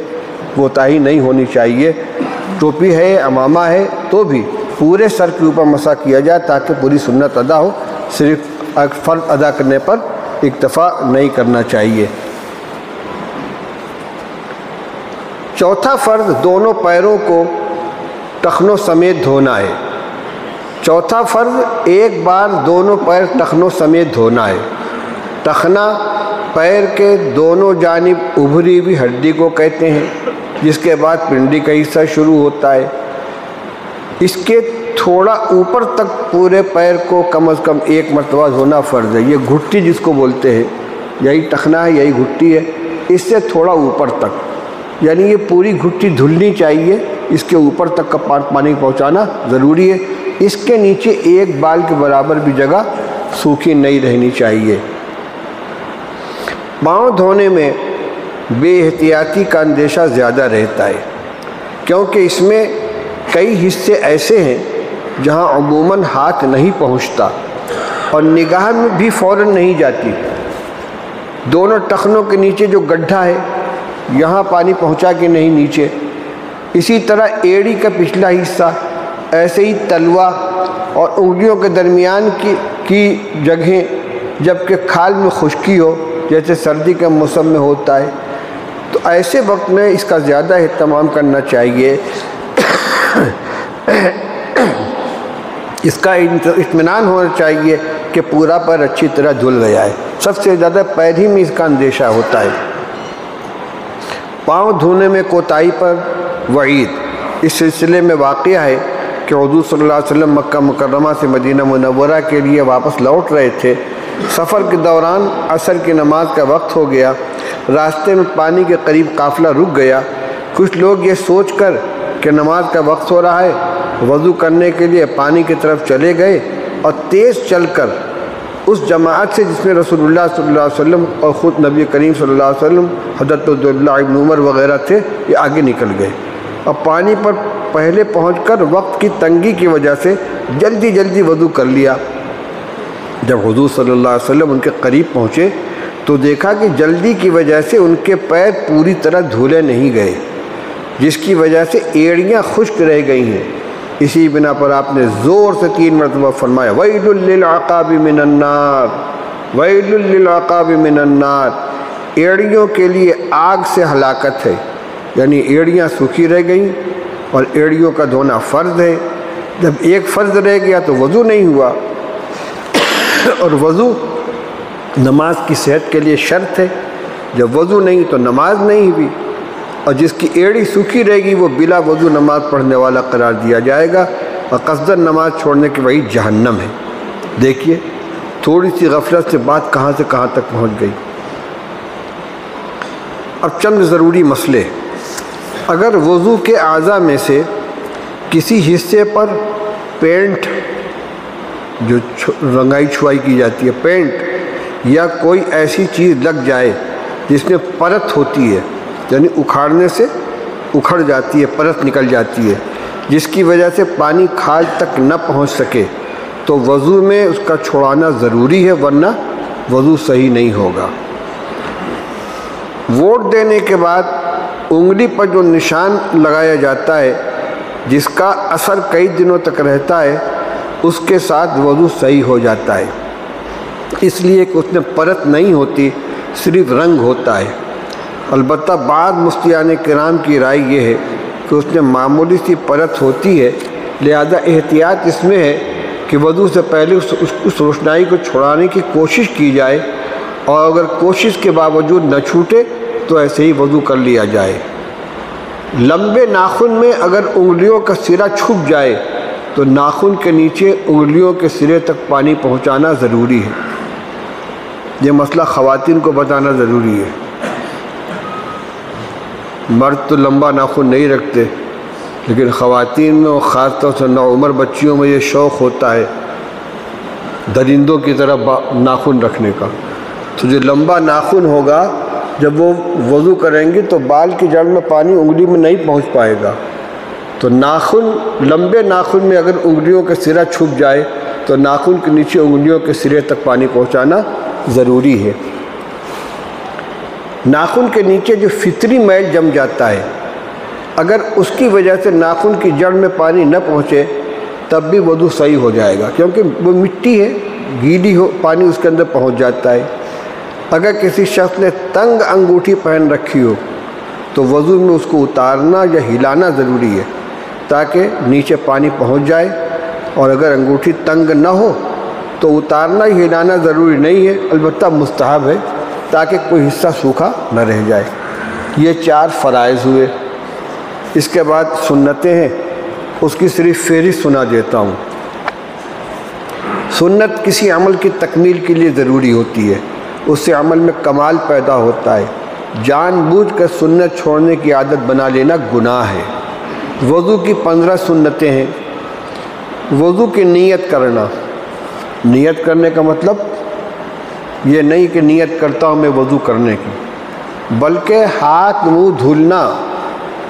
کوتاہی نہیں ہونی چاہیے۔ ٹوپی ہے، عمامہ ہے، تو بھی پورے سر کے اوپر مسح کیا جائے تاکہ پوری سنت ادا ہو، صرف فرض ادا کرنے پر اکتفا نہیں کرنا چاہیے۔ چوتھا فرض دونوں پیروں کو ٹخنوں سمیت دھونا ہے۔ چوتھا فرض ایک بار دونوں پیر ٹخنوں سمیت دھونا ہے۔ ٹخنا پیر کے دونوں جانب ابھری ہوئی ہڈی کو کہتے ہیں، جس کے بعد پنڈی کا حصہ شروع ہوتا ہے۔ اس کے تھوڑا اوپر تک پورے پیر کو کم از کم ایک مرتبہ دھونا فرض ہے۔ یہ گھٹی جس کو بولتے ہیں، یہی ٹخنا ہے، یہی گھٹی ہے، اس سے تھوڑا اوپر تک، یعنی یہ پوری گھٹی دھلنی چاہیے، اس کے اوپر تک کا پانی پہنچانا ضروری ہے۔ اس کے نیچے ایک بال کے برابر بھی جگہ سوکھی نہیں رہنی چاہیے۔ پاؤں دھونے میں بے احتیاطی کا اندیشہ زیادہ رہتا ہے، کیونکہ اس میں کئی حصے ایسے ہیں جہاں عموماً ہاتھ نہیں پہنچتا اور نگاہ میں بھی فوراً نہیں جاتی۔ دونوں ٹخنوں کے نیچے جو گڈھا ہے، یہاں پانی پہنچا کے نہیں نیچے۔ اسی طرح ایڑی کا پچھلا حصہ، ایسے ہی تلوا اور انگلیوں کے درمیان کی جگہیں، جبکہ کھال میں خشکی ہو جیسے سردی کے موسم میں ہوتا ہے، تو ایسے وقت میں اس کا زیادہ اہتمام کرنا چاہیے۔ اس کا اطمینان ہونا چاہیے کہ پورا پیر اچھی طرح دھل گیا ہے۔ سب سے زیادہ پیر ہی میں اس کا اندیشہ ہوتا ہے۔ پاؤں دھونے میں کوتاہی پر وعید۔ اس سلسلے میں واقعہ ہے کہ حضور صلی اللہ علیہ وسلم مکہ مکرمہ سے مدینہ منورہ کے لیے واپس لوٹ رہے تھے۔ سفر کے دوران عصر کی نماز کا وقت ہو گیا۔ راستے میں پانی کے قریب قافلہ رک گیا۔ کچھ لوگ یہ سوچ کر کہ نماز کا وقت ہو رہا ہے، وضو کرنے کے لیے پانی کی طرف چلے گئے اور تیز چل کر اس جماعت سے جس میں رسول اللہ صلی اللہ علیہ وسلم اور خود نبی کریم صلی اللہ علیہ وسلم، حضرت عبداللہ ابن عمر وغیرہ تھے، یہ آگے نکل گئے اور پانی پر پہلے پہنچ کر وقت کی تنگی کی وجہ سے جلدی جلدی وضو کر لیا۔ جب حضور صلی اللہ علیہ وسلم ان کے قریب پہنچے تو دیکھا کہ جلدی کی وجہ سے ان کے پیر پوری طرح دھلے نہیں گئے، جس کی وجہ سے ایڑیاں خشک رہ گئی ہیں۔ اسی بنا پر آپ نے زور سے 3 مرتبہ فرمایا، وَيْلٌ لِّلْعَقَابِ مِنَ النَّارِ وَيْلٌ لِّلْعَقَابِ مِنَ النَّارِ۔ ایڑیوں کے لیے آگ سے ہلاکت ہے، یعنی ایڑیاں سوکھی رہ گئیں اور ایڑیوں کا دھونا فرض ہے۔ جب ایک فرض رہ گیا تو وضو نہیں ہوا، اور وضو نماز کی صحت کے لیے شرط ہے۔ جب وضو نہیں تو نماز نہیں ہوئی، اور جس کی ایڑی سوکھی رہے گی وہ بلا وضو نماز پڑھنے والا قرار دیا جائے گا، اور قصداً نماز چھوڑنے کی وعید جہنم ہے۔ دیکھیے تھوڑی سی غفلت سے بات کہاں سے کہاں تک پہنچ گئی۔ اب چند ضروری مسئلے۔ اگر وضو کے اعضاء میں سے کسی حصے پر پینٹ، جو رنگائی چھوائی کی جاتی ہے، پینٹ یا کوئی ایسی چیز لگ جائے جس میں پرت ہوتی ہے، یعنی اکھاڑنے سے اکھڑ جاتی ہے، پرت نکل جاتی ہے، جس کی وجہ سے پانی کھال تک نہ پہنچ سکے، تو وضو میں اس کا چھڑانا ضروری ہے، ورنہ وضو صحیح نہیں ہوگا۔ ووٹ دینے کے بعد انگلی پر جو نشان لگایا جاتا ہے، جس کا اثر کئی دنوں تک رہتا ہے، اس کے ساتھ وضو صحیح ہو جاتا ہے، اس لیے کہ اس میں پرت نہیں ہوتی، صرف رنگ ہوتا ہے۔ البتہ بعض مفتیان کرام کی رائے یہ ہے کہ اس میں معمولی سی پرت ہوتی ہے، لہذا احتیاط اس میں ہے کہ وضو سے پہلے اس روشنائی کو چھڑانے کی کوشش کی جائے، اور اگر کوشش کے باوجود نہ چھوٹے تو ایسے ہی وضو کر لیا جائے۔ لمبے ناخن میں اگر انگلیوں کا سرا چھپ جائے تو ناخن کے نیچے انگلیوں کے سرے تک پانی پہنچانا ضروری ہے۔ یہ مسئلہ خواتین کو بتانا ضروری ہے۔ مرد تو لمبا ناخن نہیں رکھتے، لیکن خواتین میں اور خاص طور سے نوعمر بچیوں میں یہ شوق ہوتا ہے درندوں کی طرح ناخن رکھنے کا۔ تو جو لمبا ناخن ہوگا، جب وہ وضو کریں گے تو بال کی جڑ میں پانی انگلی میں نہیں پہنچ پائے گا، تو ناخن، لمبے ناخن میں اگر انگلیوں کا سرا چھپ جائے تو ناخن کے نیچے انگلیوں کے سرے تک پانی پہنچانا ضروری ہے۔ ناخن کے نیچے جو فطری میل جم جاتا ہے، اگر اس کی وجہ سے ناخن کی جڑ میں پانی نہ پہنچے تب بھی وضو صحیح ہو جائے گا، کیونکہ وہ مٹی ہے، گیلی ہو، پانی اس کے اندر پہنچ جاتا ہے۔ اگر کسی شخص نے تنگ انگوٹھی پہن رکھی ہو تو وضو میں اس کو اتارنا یا ہلانا ضروری ہے تاکہ نیچے پانی پہنچ جائے، اور اگر انگوٹھی تنگ نہ ہو تو اتارنا ہی ہلانا ضروری نہیں ہے، البتہ مستحب ہے تاکہ کوئی حصہ سوکھا نہ رہ جائے۔ یہ 4 فرائض ہوئے۔ اس کے بعد سنتیں ہیں، اس کی صرف فہرست سنا دیتا ہوں۔ سنت کسی عمل کی تکمیل کے لیے ضروری ہوتی ہے، اس سے عمل میں کمال پیدا ہوتا ہے۔ جان بوجھ کر سنت چھوڑنے کی عادت بنا لینا گناہ ہے۔ وضو کی 15 سنتیں ہیں۔ وضو کی نیت کرنا، نیت کرنے کا مطلب یہ نہیں کہ نیت کرتا ہوں میں وضو کرنے کی، بلکہ ہاتھ منہ دھلنا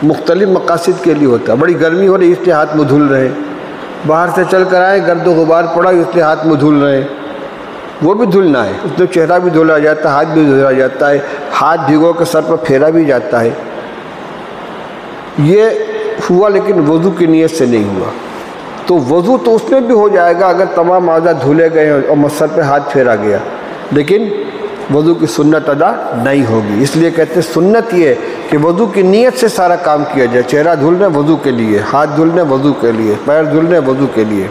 مختلف مقاصد کے لیے ہوتا ہے۔ بڑی گرمی ہو رہی اس لیے ہاتھ منہ دھل رہے ہیں، باہر سے چل کر آئے گرد و غبار پڑا اس لیے ہاتھ منہ دھل رہے ہیں، وہ بھی دھلنا ہے، اس میں چہرہ بھی دھلا جاتا ہے، ہاتھ بھی دھلا جاتا ہے، ہاتھ بھگو کے سر پر پھیرا بھی جاتا ہے۔ یہ ہوا لیکن وضو کی نیت سے نہیں ہوا، تو وضو تو اس میں بھی ہو جائے گا اگر تمام اعضاء دھلے گئے اور سر پہ ہاتھ پھیرا گیا، لیکن وضو کی سنت ادا نہیں ہوگی۔ اس لیے کہتے ہیں سنت یہ ہے کہ وضو کی نیت سے سارا کام کیا جائے، چہرہ دھلنا وضو کے لیے، ہاتھ دھلنا وضو کے لیے، پیر دھلنا وضو کے لیے۔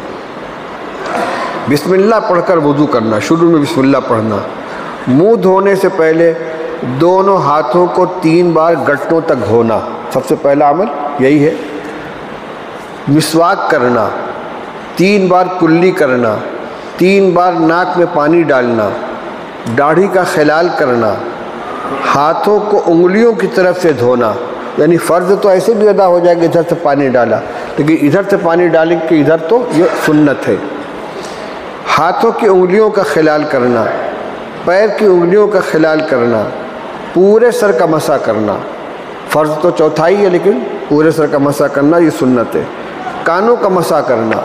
بسم اللہ پڑھ کر وضو کرنا، شروع میں بسم اللہ پڑھنا۔ منہ دھونے سے پہلے دونوں ہاتھوں کو 3 بار گھٹنوں تک دھونا، سب سے پہلا عمل یہی ہے۔ مسواک کرنا، 3 بار کلی کرنا، 3 بار ناک میں پانی ڈالنا، داڑھی کا خلال کرنا، ہاتھوں کو انگلیوں کی طرف سے دھونا، یعنی فرض تو ایسے بھی ادا ہو جائے گا ادھر سے پانی ڈالا، لیکن ادھر سے پانی ڈالیں کہ ادھر تو یہ سنت ہے۔ ہاتھوں کی انگلیوں کا خلال کرنا، پیر کی انگلیوں کا خلال کرنا، پورے سر کا مسح کرنا، فرض تو چوتھائی ہے لیکن پورے سر کا مسح کرنا یہ سنت ہے۔ کانوں کا مسح کرنا،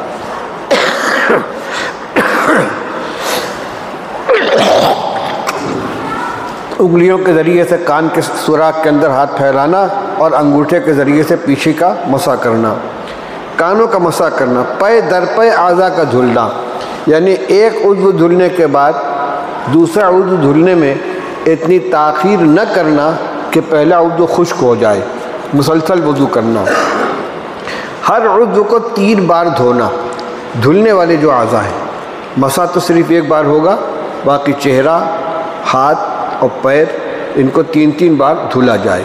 انگلیوں کے ذریعے سے کان کے سوراخ کے اندر ہاتھ پھیلانا اور انگوٹھے کے ذریعے سے پیچھے کا مسح کرنا۔ کانوں کا مسح کرنا، پے در پے اعضاء کا دھلنا، یعنی ایک عضو دھلنے کے بعد دوسرا عضو دھلنے میں اتنی تاخیر نہ کرنا کہ پہلا عضو خشک ہو جائے، مسلسل وضو کرنا۔ ہر عضو کو 3 بار دھونا، دھلنے والے جو اعضاء ہیں، مسح تو صرف 1 بار ہوگا، باقی چہرہ، ہاتھ اور پیر ان کو 3 بار دھلا جائے۔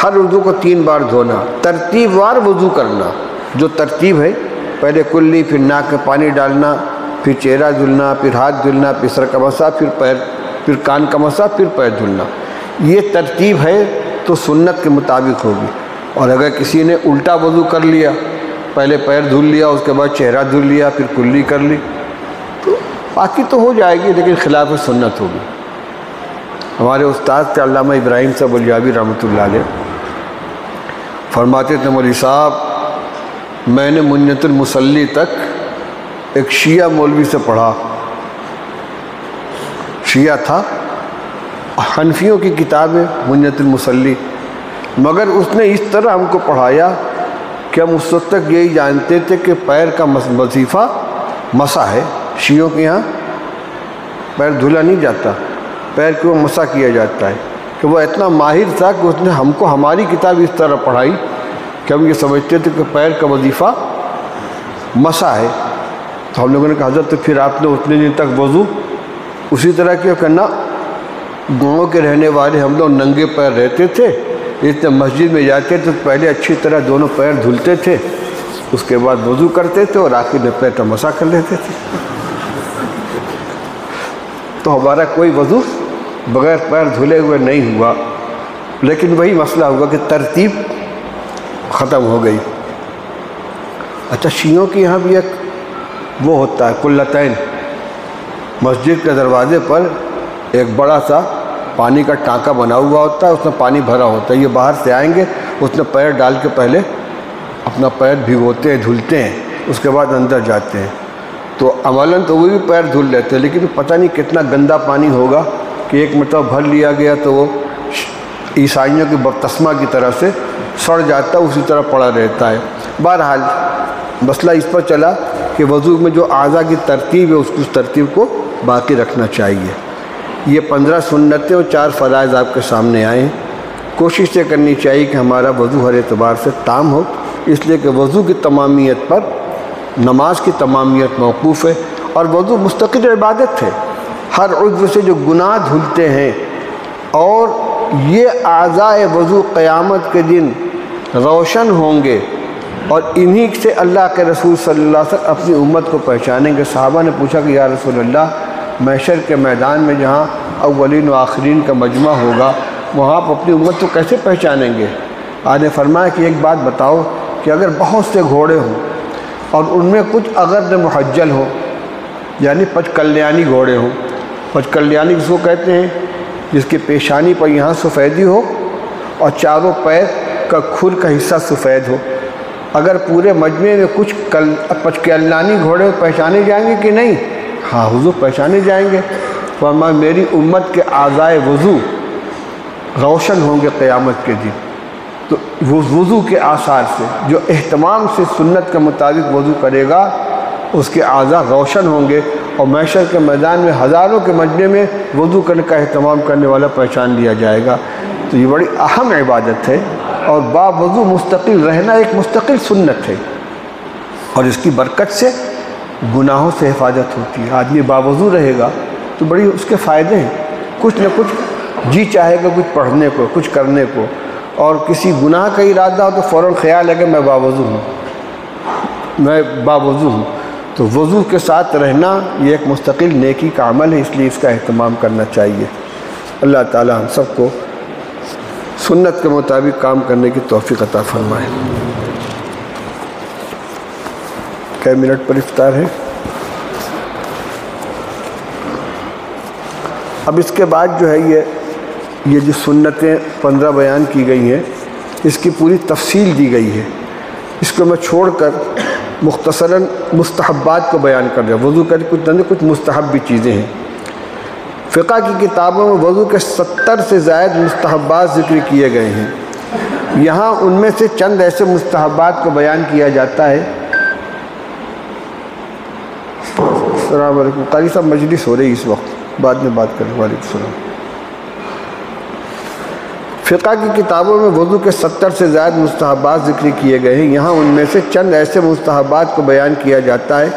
ہر عضو کو 3 بار دھونا، ترتیب وار وضو کرنا، جو ترتیب ہے پہلے کلی، پھر ناک میں پانی ڈالنا، پھر چہرہ دھلنا، پھر ہاتھ دھلنا، پھر سر کا مسح، پھر پیر، پھر کان کا مسح، پھر پیر دھلنا، یہ ترتیب ہے تو سنت کے مطابق ہوگی۔ اور اگر کسی نے الٹا وضو کر لیا، پہلے پیر دھل لیا اس کے بعد چہرہ دھل لیا پھر کلی کر لی، تو باقی تو ہو جائے گی لیکن خلاف سنت ہوگی۔ ہمارے استاد تھے علامہ ابراہیم صاحب الیابی رحمۃ اللہ علیہ، فرماتے تھے مولوی صاحب میں نے منیت المصلی تک ایک شیعہ مولوی سے پڑھا، شیعہ تھا، حنفیوں کی کتاب ہے منیت المصلی، مگر اس نے اس طرح ہم کو پڑھایا کہ ہم اس وقت تک یہی جانتے تھے کہ پیر کا وظیفہ مسح ہے، شیعوں کے یہاں پیر دھلا نہیں جاتا، پیر کو مسح کیا جاتا ہے، کہ وہ اتنا ماہر تھا کہ اس نے ہم کو ہماری کتاب اس طرح پڑھائی کہ ہم یہ سمجھتے تھے کہ پیر کا وظیفہ مسح ہے۔ تو ہم لوگوں نے کہا حضرت پھر آپ نے اتنے دن تک وضو اسی طرح کیا کرنا؟ گاؤں کے رہنے والے ہم لوگ ننگے پیر رہتے تھے، اس لیے مسجد میں جاتے تھے تو پہلے اچھی طرح دونوں پیر دھلتے تھے، اس کے بعد وضو کرتے تھے اور آخر میں پیر کا مسح کر لیتے تھے۔ تو ہمارا کوئی وضو بغیر پیر دھلے ہوئے نہیں ہوا، لیکن وہی مسئلہ ہوا کہ ترتیب ختم ہو گئی۔ اچھا شیعوں کے یہاں بھی ایک وہ ہوتا ہے کلتین، مسجد کے دروازے پر ایک بڑا سا پانی کا ٹانکا بنا ہوا ہوتا ہے، اس میں پانی بھرا ہوتا ہے، یہ باہر سے آئیں گے اس میں پیر ڈال کے پہلے اپنا پیر بھگوتے ہیں، دھلتے ہیں، اس کے بعد اندر جاتے ہیں، تو عملاً تو وہ بھی پیر دھل لیتے ہیں، لیکن پتہ نہیں کتنا گندا پانی ہوگا کہ ایک مرتبہ بھر لیا گیا تو وہ عیسائیوں کی بپتسمہ کی طرح سے سڑ جاتا ہے، اسی طرح پڑا رہتا ہے۔ بہرحال مسئلہ اس پر چلا کہ وضو میں جو اعضاء کی ترتیب ہے اس ترتیب کو باقی رکھنا چاہیے۔ یہ 15 سنتیں اور 4 فرائض آپ کے سامنے آئے ہیں۔ کوشش یہ کرنی چاہیے کہ ہمارا وضو ہر اعتبار سے تام ہو، اس لیے کہ وضو کی تمامیت پر نماز کی تمامیت موقوف ہے، اور وضو مستقل عبادت ہے۔ ہر عضو سے جو گناہ دھلتے ہیں، اور یہ اعضاء وضو قیامت کے دن روشن ہوں گے، اور انہی سے اللہ کے رسول صلی اللہ علیہ وسلم اپنی امت کو پہچانیں گے۔ صحابہ نے پوچھا کہ یا رسول اللہ، محشر کے میدان میں جہاں اولین و آخرین کا مجمع ہوگا، وہاں آپ اپنی امت کو کیسے پہچانیں گے؟ آپ نے فرمایا کہ ایک بات بتاؤ کہ اگر بہت سے گھوڑے ہوں اور ان میں کچھ اغرد محجل ہوں، یعنی پچ کلیانی گھوڑے ہوں۔ پچ کلیانی کس کو کہتے ہیں؟ جس کی پیشانی پر یہاں سفیدی ہو اور چاروں پیر کا کھر کا حصہ سفید ہو۔ اگر پورے مجمع میں کچھ پچ کلیانی گھوڑے پہچانے جائیں گے کہ نہیں؟ ہاں حضور پہچانے جائیں گے۔ فرمایا میری امت کے اعضائے وضو روشن ہوں گے قیامت کے دن، تو وہ وضو کے آثار سے جو اہتمام سے سنت کے مطابق وضو کرے گا، اس کے اعضاء روشن ہوں گے، اور محشر کے میدان میں ہزاروں کے مجمع میں وضو کرنے کا اہتمام کرنے والا پہچان لیا جائے گا۔ تو یہ بڑی اہم عبادت ہے، اور با وضو مستقل رہنا ایک مستقل سنت ہے، اور اس کی برکت سے گناہوں سے حفاظت ہوتی ہے۔ آدمی باوضو رہے گا تو بڑی اس کے فائدے ہیں، کچھ نہ کچھ جی چاہے گا کچھ پڑھنے کو، کچھ کرنے کو، اور کسی گناہ کا ارادہ ہو تو فوراً خیال ہے کہ میں باوضو ہوں، میں باوضو ہوں۔ تو وضو کے ساتھ رہنا یہ ایک مستقل نیکی کا عمل ہے، اس لیے اس کا اہتمام کرنا چاہیے۔ اللہ تعالی ہم سب کو سنت کے مطابق کام کرنے کی توفیق عطا فرمائے۔ کئی منٹ پر افطار ہے؟ اب اس کے بعد جو ہے یہ جو سنتیں 15 بیان کی گئی ہیں، اس کی پوری تفصیل دی گئی ہے۔ اس کو میں چھوڑ کر مختصراً مستحبات کو بیان کر رہا ہوں۔ وضو کا کچھ مستحب بھی چیزیں ہیں۔ فقہ کی کتابوں میں وضو کے 70 سے زائد مستحبات ذکر کیے گئے ہیں۔ یہاں ان میں سے چند ایسے مستحبات کو بیان کیا جاتا ہے۔ السلام علیکم، قاری صاحب مجلس ہو رہی اس وقت، بعد میں بات کریں۔ وعلیکم السلام۔ فقہ کی کتابوں میں وضو کے 70 سے زائد مستحبات ذکر کیے گئے ہیں۔ یہاں ان میں سے چند ایسے مستحبات کو بیان کیا جاتا ہے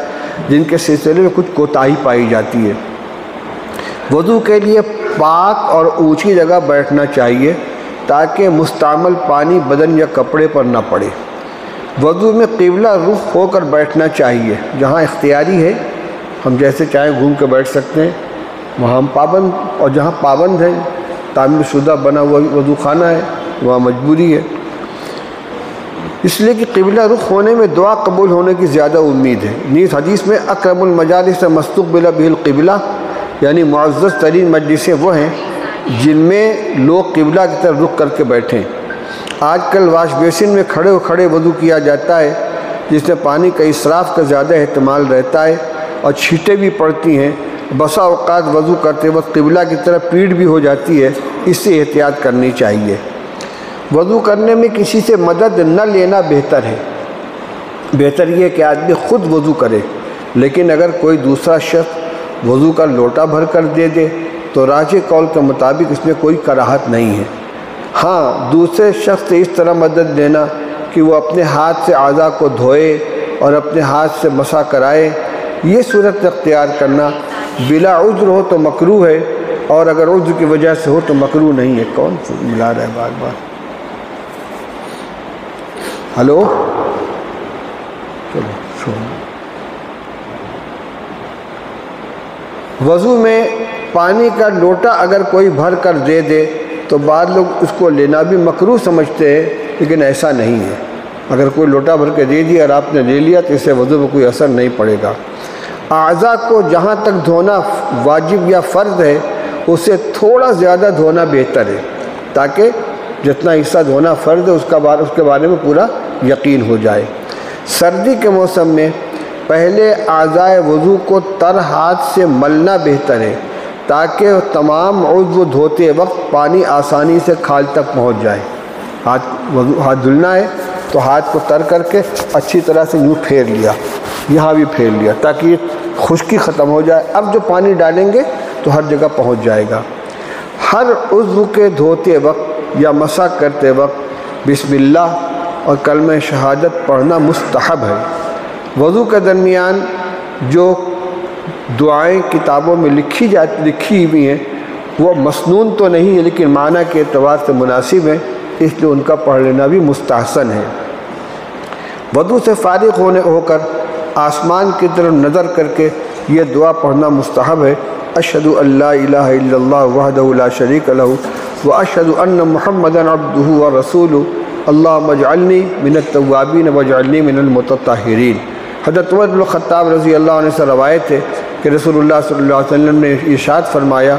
جن کے سلسلے میں کچھ کوتاہی پائی جاتی ہے۔ وضو کے لیے پاک اور اونچی جگہ بیٹھنا چاہیے تاکہ مستعمل پانی بدن یا کپڑے پر نہ پڑے۔ وضو میں قبلہ رخ ہو کر بیٹھنا چاہیے، جہاں اختیاری ہے ہم جیسے چاہیں گھوم کے بیٹھ سکتے ہیں، وہاں ہم پابند، اور جہاں پابند ہے تعمیر شدہ بنا ہوا وضو خانہ ہے وہاں مجبوری ہے، اس لیے کہ قبلہ رخ ہونے میں دعا قبول ہونے کی زیادہ امید ہے۔ نیز حدیث میں اکرم المجالس مستقبل بہ القبلہ، یعنی معزز ترین مجلسیں وہ ہیں جن میں لوگ قبلہ کی طرف رخ کر کے بیٹھیں۔ آج کل واش بیسن میں کھڑے کھڑے وضو کیا جاتا ہے، جس میں پانی کا اسراف کا زیادہ احتمال رہتا ہے اور چھینٹیں بھی پڑتی ہیں۔ بسا اوقات وضو کرتے وقت قبلہ کی طرف پیٹھ بھی ہو جاتی ہے، اس سے احتیاط کرنی چاہیے۔ وضو کرنے میں کسی سے مدد نہ لینا بہتر ہے۔ بہتر یہ ہے کہ آدمی خود وضو کرے، لیکن اگر کوئی دوسرا شخص وضو کا لوٹا بھر کر دے دے تو راجح قول کے مطابق اس میں کوئی کراہت نہیں ہے۔ ہاں، دوسرے شخص سے اس طرح مدد لینا کہ وہ اپنے ہاتھ سے اعضاء کو دھوئے اور اپنے ہاتھ سے مسح کرائے، یہ صورت اختیار کرنا بلا عذر ہو تو مکروہ ہے، اور اگر عذر کی وجہ سے ہو تو مکروہ نہیں ہے۔ کون ملا رہا ہے بار بار؟ ہلو، چلو۔ وضو میں پانی کا لوٹا اگر کوئی بھر کر دے دے تو بعض لوگ اس کو لینا بھی مکروہ سمجھتے ہیں، لیکن ایسا نہیں ہے۔ اگر کوئی لوٹا بھر کے دے دیا اور آپ نے لے لیا تو اس سے وضو میں کوئی اثر نہیں پڑے گا۔ اعضاء کو جہاں تک دھونا واجب یا فرض ہے اسے تھوڑا زیادہ دھونا بہتر ہے، تاکہ جتنا حصہ دھونا فرض ہے اس کے بارے میں پورا یقین ہو جائے۔ سردی کے موسم میں پہلے اعضاء وضو کو تر ہاتھ سے ملنا بہتر ہے، تاکہ تمام عضو دھوتے وقت پانی آسانی سے کھال تک پہنچ جائے۔ ہاتھ دھلنا ہے تو ہاتھ کو تر کر کے اچھی طرح سے یوں پھیر لیا، یہاں بھی پھیر لیا، تاکہ یہ خشکی ختم ہو جائے۔ اب جو پانی ڈالیں گے تو ہر جگہ پہنچ جائے گا۔ ہر عضو کے دھوتے وقت یا مسح کرتے وقت بسم اللہ اور کلمہ شہادت پڑھنا مستحب ہے۔ وضو کے درمیان جو دعائیں کتابوں میں لکھی ہوئی ہیں وہ مسنون تو نہیں ہے لیکن معنی کے اعتبار سے مناسب ہیں، اس لیے ان کا پڑھ لینا بھی مستحسن ہے۔ وضو سے فارغ ہو کر آسمان کی طرف نظر کر کے یہ دعا پڑھنا مستحب ہے۔ اشہد ان لا الہ الا اللہ وحدہ لا شریک لہ واشہد ان محمدا عبدہ ورسولہ اللہم اجعلنی من التوابین واجعلنی من المتطہرین۔ حضرت عمر بن الخطاب رضی اللہ عنہ سے روایت ہے کہ رسول اللہ صلی اللہ علیہ وسلم نے ارشاد فرمایا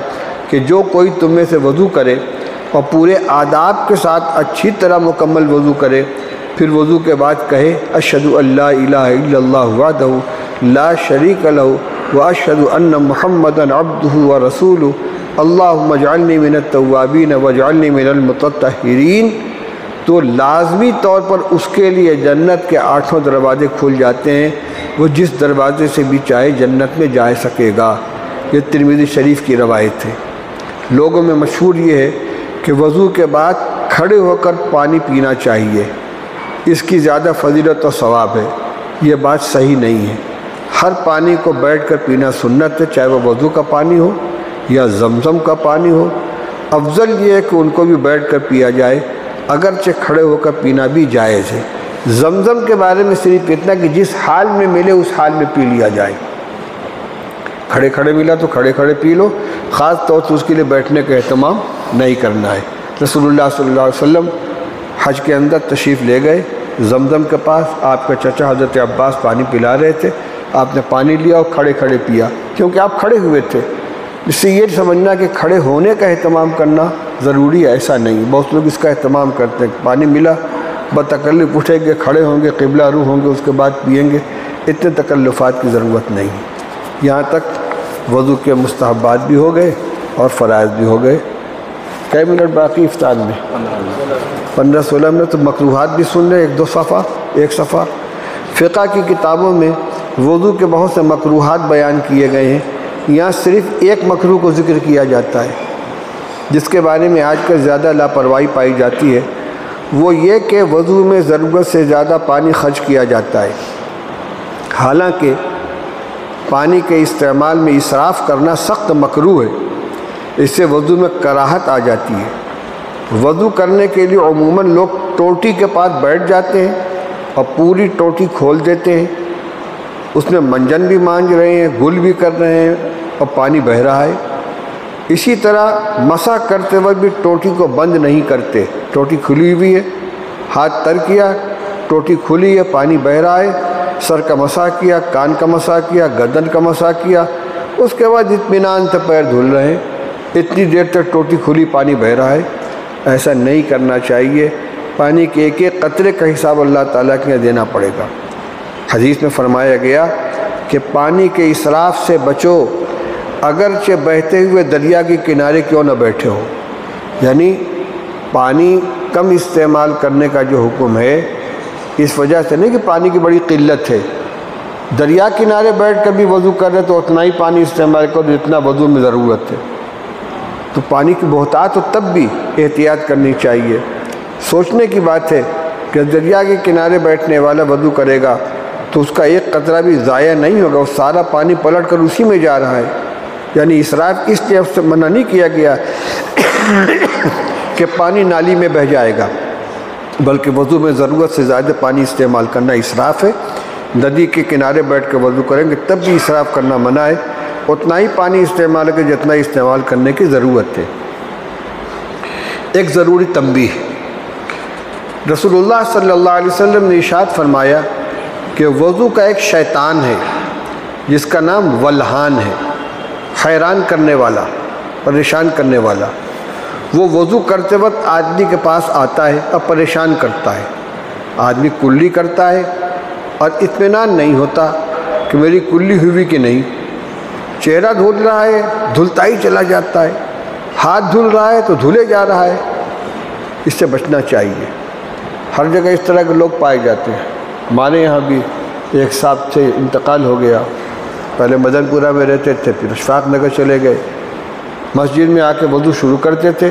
کہ جو کوئی تم میں سے وضو کرے اور پورے آداب کے ساتھ اچھی طرح مکمل وضو کرے، پھر وضو کے بعد کہے اشہد ان لا الہ الا اللہ وحدہ لا شریک لہ واشہد ان محمدا عبدہ ورسولہ اللہم اجعلنی من التوابین واجعلنی من المتطہرین، تو لازمی طور پر اس کے لیے جنت کے 8 دروازے کھل جاتے ہیں، وہ جس دروازے سے بھی چاہے جنت میں جا سکے گا۔ یہ ترمذی شریف کی روایت ہے۔ لوگوں میں مشہور یہ ہے کہ وضو کے بعد کھڑے ہو کر پانی پینا چاہیے، اس کی زیادہ فضیلت و ثواب ہے۔ یہ بات صحیح نہیں ہے۔ ہر پانی کو بیٹھ کر پینا سنت ہے، چاہے وہ وضو کا پانی ہو یا زمزم کا پانی ہو۔ افضل یہ ہے کہ ان کو بھی بیٹھ کر پیا جائے، اگرچہ کھڑے ہو کر پینا بھی جائز ہے۔ زمزم کے بارے میں صرف اتنا کہ جس حال میں ملے اس حال میں پی لیا جائے۔ کھڑے کھڑے ملا تو کھڑے کھڑے پی لو، خاص طور سے اس کے لیے بیٹھنے کا اہتمام نہیں کرنا ہے۔ رسول اللہ صلی اللہ علیہ وسلم حج کے اندر تشریف لے گئے، زمزم کے پاس آپ کا چچا حضرت عباس پانی پلا رہے تھے، آپ نے پانی لیا اور کھڑے کھڑے پیا، کیونکہ آپ کھڑے ہوئے تھے۔ اس سے یہ سمجھنا کہ کھڑے ہونے کا اہتمام کرنا ضروری ہے، ایسا نہیں۔ بہت لوگ اس کا اہتمام کرتے ہیں، پانی ملا بتکلف اٹھیں گے، کھڑے ہوں گے، قبلہ رو ہوں گے، اس کے بعد پئیں گے، اتنے تکلفات کی ضرورت نہیں۔ یہاں تک وضو کے مستحبات بھی ہو گئے اور فرائض بھی ہو گئے۔ کئی منٹ باقی افطار میں؟ 15-16 منٹ۔ تو مکروہات بھی سن لیں، ایک صفحہ۔ فقہ کی کتابوں میں وضو کے بہت سے مکروہات بیان کیے گئے ہیں، یہاں صرف ایک مکروہ کو ذکر کیا جاتا ہے جس کے بارے میں آج کل زیادہ لاپرواہی پائی جاتی ہے، وہ یہ کہ وضو میں ضرورت سے زیادہ پانی خرچ کیا جاتا ہے۔ حالانکہ پانی کے استعمال میں اسراف کرنا سخت مکروہ ہے، اس سے وضو میں کراہت آ جاتی ہے۔ وضو کرنے کے لیے عموماً لوگ ٹوٹی کے پاس بیٹھ جاتے ہیں اور پوری ٹوٹی کھول دیتے ہیں، اس میں منجن بھی مانج رہے ہیں، گل بھی کر رہے ہیں اور پانی بہہ رہا ہے۔ اسی طرح مسح کرتے وقت بھی ٹوٹی کو بند نہیں کرتے، ٹوٹی کھلی ہوئی ہے، ہاتھ تر کیا، ٹوٹی کھلی ہے، پانی بہہ رہا ہے، سر کا مسح کیا، کان کا مسح کیا، گردن کا مسح کیا، اس کے بعد اطمینان سے پیر دھل رہے ہیں، اتنی دیر تک ٹوٹی کھلی پانی بہہ رہا ہے۔ ایسا نہیں کرنا چاہیے۔ پانی کے ایک ایک قطرے کا حساب اللہ تعالیٰ کے لیے دینا پڑے گا۔ حدیث میں فرمایا گیا کہ پانی کے اسراف سے بچو، اگرچہ بہتے ہوئے دریا کے کنارے کیوں نہ بیٹھے ہو۔ یعنی پانی کم استعمال کرنے کا جو حکم ہے، اس وجہ سے نہیں کہ پانی کی بڑی قلت ہے، دریا کنارے بیٹھ کر بھی وضو کر رہے تو اتنا ہی پانی استعمال کرو جتنا وضو میں ضرورت ہے۔ تو پانی کی بہتات تو تب بھی احتیاط کرنی چاہیے۔ سوچنے کی بات ہے کہ دریا کے کنارے بیٹھنے والا وضو کرے گا تو اس کا ایک قطرہ بھی ضائع نہیں ہوگا، وہ سارا پانی پلٹ کر اسی میں جا رہا ہے۔ یعنی اسراف اس لیے سے منع نہیں کیا گیا کہ پانی نالی میں بہہ جائے گا، بلکہ وضو میں ضرورت سے زیادہ پانی استعمال کرنا اسراف ہے۔ ندی کے کنارے بیٹھ کر وضو کریں گے تب بھی اسراف کرنا منع ہے، اتنا ہی پانی استعمال کریں جتنا استعمال کرنے کی ضرورت ہے۔ ایک ضروری تنبیہ، رسول اللہ صلی اللہ علیہ وسلم نے ارشاد فرمایا کہ وضو کا ایک شیطان ہے جس کا نام ولہان ہے، حیران کرنے والا، پریشان کرنے والا۔ وہ وضو کرتے وقت آدمی کے پاس آتا ہے اور پریشان کرتا ہے، آدمی کلی کرتا ہے اور اطمینان نہیں ہوتا کہ میری کلی ہوئی کہ نہیں، چہرہ دھل رہا ہے دھلتا ہی چلا جاتا ہے، ہاتھ دھل رہا ہے تو دھلے جا رہا ہے۔ اس سے بچنا چاہیے۔ ہر جگہ اس طرح کے لوگ پائے جاتے ہیں۔ ہمارے یہاں بھی ایک صاحب سے انتقال ہو گیا، پہلے مدن پورہ میں رہتے تھے، پھر اشفاق نگر چلے گئے۔ مسجد میں آ کے وضو شروع کرتے تھے،